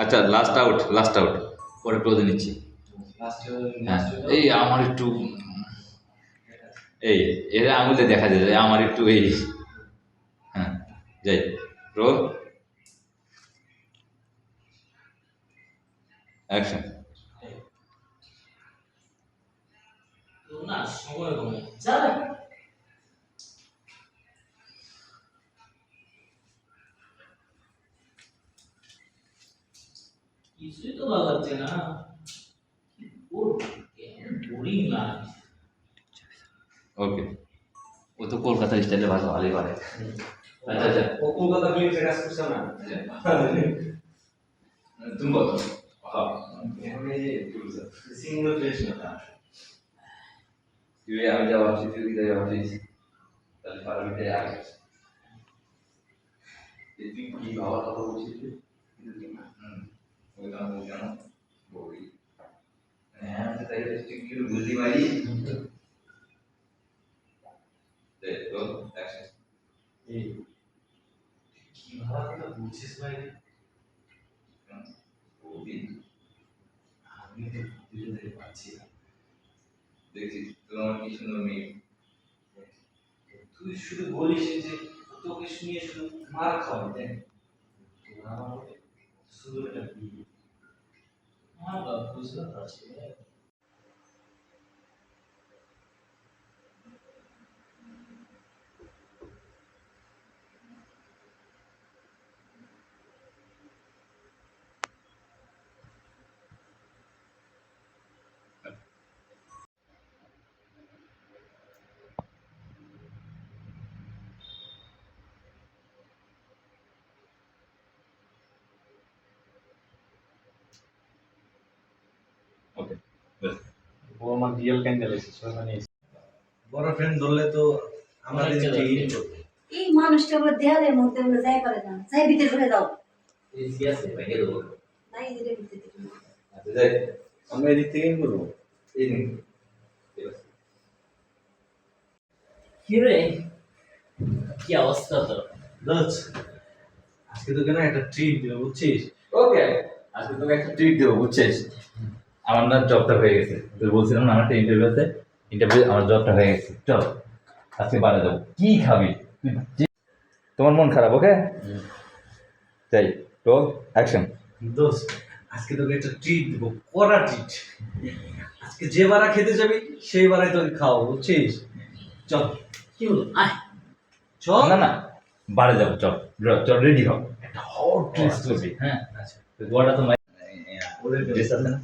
আচ্ছা, last out পরে ক্লোজে নিচ্ছি। এই আমার একটু এই এরা আঙুলে দেখা যায়, আমার একটু এই হ্যাঁ যাই রোল অ্যাকশন। না সময় কমে যাবে কিছুই তো ভালো লাগছে না বোরিং লাগছে। ওকে, ও তো কলকাতা স্টাইলে ভাষা ভালোই পারে। আচ্ছা আচ্ছা, ও কলকাতা ফিল্মসে কাজ করছে না? তুমি বলো। আমি সিঙ্গল ফ্রেশ না। তুই আমি যা ভাবছি, তুই কি যাই ভাবছিস, তাহলে পারমিটে আগে তুই কি ভাবার কথা বলছিস? ওই গান বল কেন বলি? হ্যাঁ তাই তুই কি বুঝতে পারি? তো অ্যাকশন। এই কি ভাবা কথা বলছিস ভাই? বলি আমি তো বুঝতে পারছি না। দেখছিস তোমার কি সুন্দর মেয়ে। তুই শুধু বলিস যে তোকে শুনিয়ে শুধু মার খাওয়াই দেন, আমার শুধু এটা বিয়ে। হ্যাঁ বাবা বুঝতে পারছি। ওকে বেশ। ও আমার রিয়েল ক্যান্ডেল এসেছে মানে বড় ফ্রেন্ড ধরলে তো আমাদের যে এই মানুষটা আমরা দেয়ালের মধ্যে আমরা যাই পারে না, যাই ভিতরে ঘুরে দাও এই সিয়াসে ভেঙে দেবো। নাই দিলে ভিতরে আচ্ছা যাই, আমরা এদিক থেকেই করবো। এই নিন। কি রে কি অবস্থা তোর? দোস্ত আজকে তোকে না একটা ট্রিট দেবো বুঝছিস? ওকে, আজকে তোকে একটা ট্রিট দেবো বুঝছিস। আমার না জবটা হয়ে গেছে, তুই বলছিলাম না আমার একটা ইন্টারভিউ আছে, ইন্টারভিউ আমার জবটা হয়ে গেছে। চল আজকে বাড়ি যাবো, কি খাবি তোমার মন খারাপ? ওকে যাই, তো অ্যাকশন। দোস্ত আজকে তোকে একটা ট্রিট দেবো, কড়া ট্রিট। আজকে যে বারা খেতে যাবি সেই বারাই তোকে খাওয়াবো বুঝছিস? চল কি হলো আয় চল। না না, বাড়ি যাবো, চল চল রেডি হ, একটা হট ড্রেস করবি। হ্যাঁ আচ্ছা গোয়াটা তো ওদের ড্রেস আছে না?